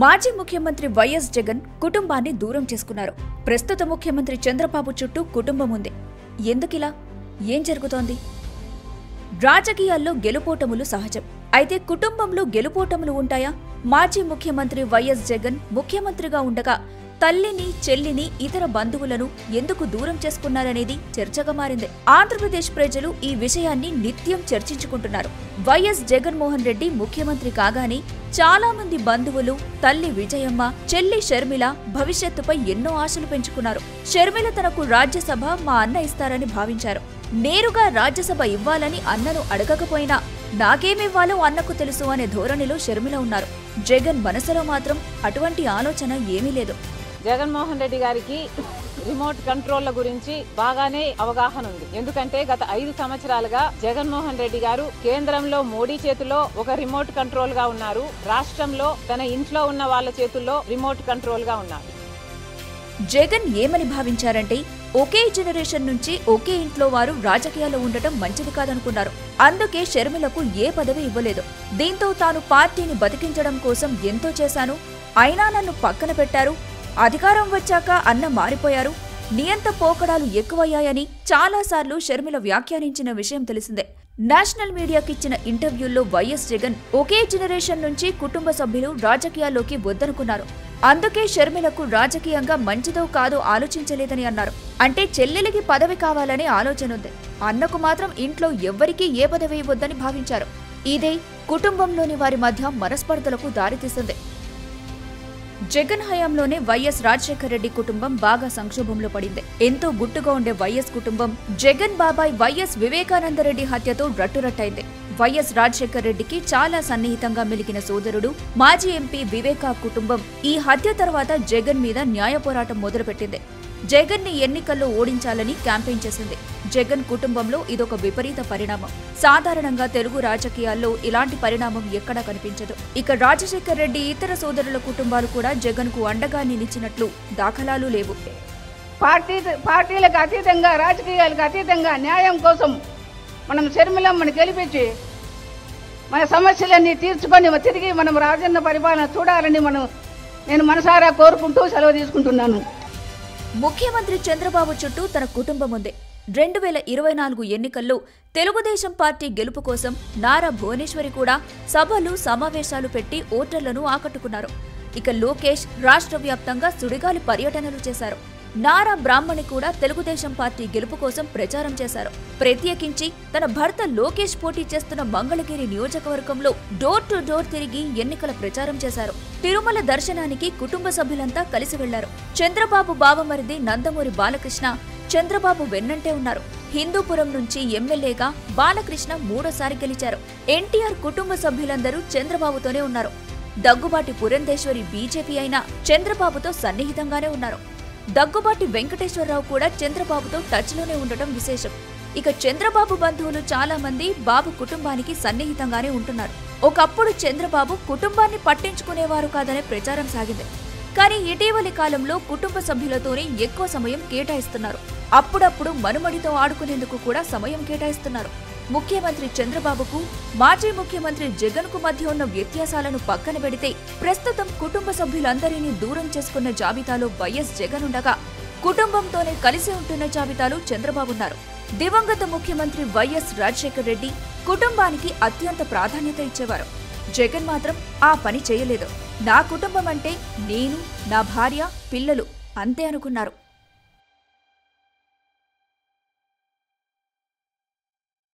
మాజీ ముఖ్యమంత్రి వైఎస్ జగన్ కుటుంబాన్ని దూరం చేసుకున్నారు. ప్రస్తుత ముఖ్యమంత్రి చంద్రబాబు చుట్టూ కుటుంబం ఉంది. ఎందుకిలా? ఏం జరుగుతోంది? రాజకీయాల్లో గెలుపోటములు సహజం. అయితే కుటుంబంలో గెలుపోటములు ఉంటాయా? మాజీ ముఖ్యమంత్రి వైఎస్ జగన్ ముఖ్యమంత్రిగా ఉండగా తల్లిని, చెల్లిని, ఇతర బంధువులను ఎందుకు దూరం చేసుకున్నారనేది చర్చగా మారింది. ఆంధ్రప్రదేశ్ ప్రజలు ఈ విషయాన్ని నిత్యం చర్చించుకుంటున్నారు. వైఎస్ జగన్మోహన్ రెడ్డి ముఖ్యమంత్రి కాగానే చాలా మంది బంధువులు తల్లి విజయమ్మ, చెల్లి షర్మిల భవిష్యత్తుపై ఎన్నో ఆశలు పెంచుకున్నారు. షర్మిల తనకు రాజ్యసభ మా అన్న ఇస్తారని భావించారు. నేరుగా రాజ్యసభ ఇవ్వాలని అన్నను అడగకపోయినా నాకేమివ్వాలో అన్నకు తెలుసు అనే ధోరణిలో షర్మిల ఉన్నారు. జగన్ మనసులో మాత్రం అటువంటి ఆలోచన ఏమీ లేదు. జగన్మోహన్ రెడ్డి గారికి రిమోట్ కంట్రోళ్ల గురించి బాగానే అవగాహన ఉంది. ఎందుకంటే గత 5 సంవత్సరాలుగా జగన్మోహన్ రెడ్డి గారు కేంద్రంలో మోడీ చేతిలో ఒక రిమోట్ కంట్రోల్ గా ఉన్నారు, రాష్ట్రంలో తన ఇంట్లో ఉన్న వాళ్ళ చేతుల్లో రిమోట్ కంట్రోల్ గా ఉన్నారు. జగన్ ఏమని భావించారంటే ఒకే జనరేషన్ నుంచి ఒకే ఇంట్లో వారు రాజకీయాల్లో ఉండటం మంచిది కాదనుకున్నారు. అందుకే షర్మిలకు ఏ పదవి ఇవ్వలేదు. దీంతో తాను పార్టీని బతికించడం కోసం ఎంతో చేశాను, అయినా నన్ను పక్కన పెట్టారు, అధికారం వచ్చాక అన్న మారిపోయారు, నియంత పోకడాలు ఎక్కువయ్యాయని చాలాసార్లు షర్మిల వ్యాఖ్యానించిన విషయం తెలిసిందే. నేషనల్ మీడియాకిచ్చిన ఇంటర్వ్యూల్లో వైఎస్ జగన్ ఒకే జనరేషన్ నుంచి కుటుంబ సభ్యులు రాజకీయాల్లోకి వద్దనుకున్నారు. అందుకే షర్మిలకు రాజకీయంగా మంచిదో కాదో ఆలోచించలేదని అన్నారు. అంటే చెల్లెలికి పదవి కావాలనే ఆలోచన ఉంది, అన్నకు మాత్రం ఇంట్లో ఎవ్వరికీ ఏ పదవి ఇవ్వొద్దని భావించారు. ఇదే కుటుంబంలోని వారి మధ్య మనస్పర్ధలకు దారితీసింది. జగన్ హయాంలోనే వైఎస్ రాజశేఖర రెడ్డి కుటుంబం బాగా సంక్షోభంలో పడింది. ఎంతో గుట్టుగా ఉండే వైఎస్ కుటుంబం జగన్ బాబాయ్ వైఎస్ వివేకానందరెడ్డి హత్యతో రట్టురట్టయింది. వైఎస్ రాజశేఖర రెడ్డికి చాలా సన్నిహితంగా మెలిగిన సోదరుడు మాజీ ఎంపీ వివేకా కుటుంబం ఈ హత్య తర్వాత జగన్ మీద న్యాయ పోరాటం మొదలుపెట్టింది. జగన్ ని ఎన్నికల్లో ఓడించాలని క్యాంపెయిన్ చేసింది. జగన్ కుటుంబంలో ఇదొక విపరీత పరిణామం. సాధారణంగా తెలుగు రాజకీయాల్లో ఇలాంటి పరిణామం ఎక్కడా కనిపించదు. ఇక రాజశేఖర్ రెడ్డి ఇతర సోదరుల కుటుంబాలు కూడా జగన్ కు అండగా నిలిచినట్లు దాఖలాలు లేవు. పార్టీలకు అతీతంగా, రాజకీయాలకు అతీతంగా న్యాయం కోసం మనం షర్మిలమ్మని గెలిపించి మన సమస్యలన్నీ తీర్చుకొని తిరిగి మనం రాజన్న పరిపాలన చూడాలని నేను మనసారా కోరుకుంటూ సెలవు తీసుకుంటున్నాను. ముఖ్యమంత్రి చంద్రబాబు చుట్టూ తన కుటుంబం ఉంది. 2024 ఎన్నికల్లో తెలుగుదేశం పార్టీ గెలుపు కోసం నారా భువనేశ్వరి కూడా సభలు, సమావేశాలు పెట్టి ఓటర్లను ఆకట్టుకున్నారు. ఇక లోకేష్ రాష్ట్ర వ్యాప్తంగా సుడిగాలి పర్యటనలు చేశారు. నారా బ్రాహ్మణి కూడా తెలుగుదేశం పార్టీ గెలుపు కోసం ప్రచారం చేశారు. ప్రత్యేకించి తన భర్త లోకేష్ పోటీ చేస్తున్న మంగళగిరి నియోజకవర్గంలో డోర్ టు డోర్ తిరిగి ఎన్నికల ప్రచారం చేశారు. తిరుమల దర్శనానికి కుటుంబ సభ్యులంతా కలిసి వెళ్లారు. చంద్రబాబు బావమరిది నందమూరి బాలకృష్ణ చంద్రబాబు వెన్నంటే ఉన్నారు. హిందూపురం నుంచి ఎమ్మెల్యేగా బాలకృష్ణ 3వ సారి గెలిచారు. ఎన్టీఆర్ కుటుంబ సభ్యులందరూ చంద్రబాబుతోనే ఉన్నారు. దగ్గుబాటి పురంధేశ్వరి బీజేపీ అయినా చంద్రబాబుతో సన్నిహితంగానే ఉన్నారు. దగ్గుబాటి వెంకటేశ్వరరావు కూడా చంద్రబాబుతో టచ్ లోనే ఉండటం విశేషం. ఇక చంద్రబాబు బంధువులు చాలా మంది బాబు కుటుంబానికి సన్నిహితంగానే ఉంటున్నారు. ఒకప్పుడు చంద్రబాబు కుటుంబాన్ని పట్టించుకునేవారు కాదనే ప్రచారం సాగింది. కానీ ఇటీవలి కాలంలో కుటుంబ సభ్యులతోనే ఎక్కువ సమయం కేటాయిస్తున్నారు. అప్పుడప్పుడు మనుమడితో ఆడుకునేందుకు కూడా సమయం కేటాయిస్తున్నారు. ముఖ్యమంత్రి చంద్రబాబుకు మాజీ ముఖ్యమంత్రి జగన్ కు మధ్య ఉన్న వ్యత్యాసాలను పక్కన పెడితే ప్రస్తుతం కుటుంబ సభ్యులందరినీ దూరం చేసుకున్న జాబితాలో వైఎస్ జగన్ ఉండగా కుటుంబంతోనే కలిసి ఉంటున్న జాబితాలో చంద్రబాబున్నారు. దివంగత ముఖ్యమంత్రి వైఎస్ రాజశేఖర రెడ్డి కుటుంబానికి అత్యంత ప్రాధాన్యత ఇచ్చేవారు. జగన్ మాత్రం ఆ పని చేయలేదు. నా కుటుంబం అంటే నేను, నా భార్య, పిల్లలు అంతే అనుకున్నారు.